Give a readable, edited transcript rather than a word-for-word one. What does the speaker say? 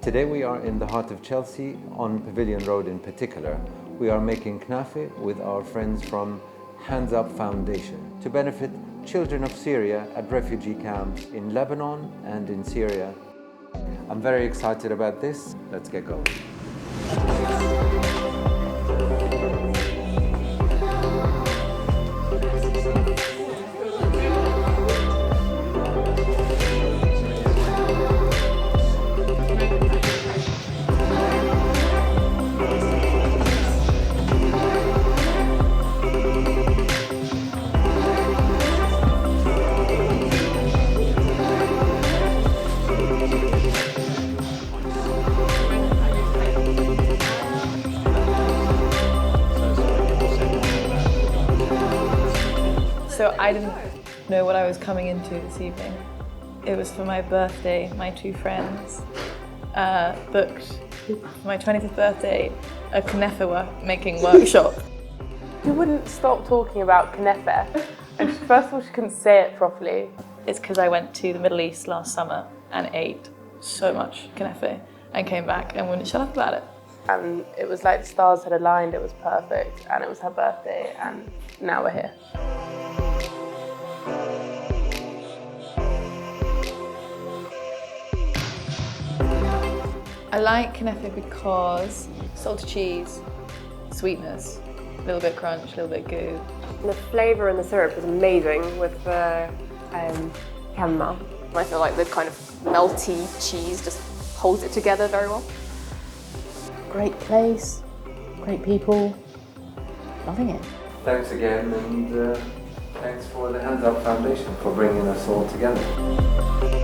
Today we are in the heart of Chelsea, on Pavilion Road in particular. We are making Knafeh with our friends from Hands Up Foundation to benefit children of Syria at refugee camps in Lebanon and in Syria. I'm very excited about this. Let's get going. So I didn't know what I was coming into this evening. It was for my birthday. My two friends booked for my 25th birthday a Knafeh making workshop. She wouldn't stop talking about Knafeh, and first of all she couldn't say it properly. It's because I went to the Middle East last summer and ate so much Knafeh and came back and wouldn't shut up about it. And it was like the stars had aligned, it was perfect, and it was her birthday, and now we're here. I like Knafeh because salted cheese, sweetness, a little bit crunch, a little bit goo. The flavour in the syrup is amazing with the chamomile. I feel like the kind of melty cheese just holds it together very well. Great place, great people, loving it. Thanks again, and thanks for the Hands Up Foundation for bringing us all together.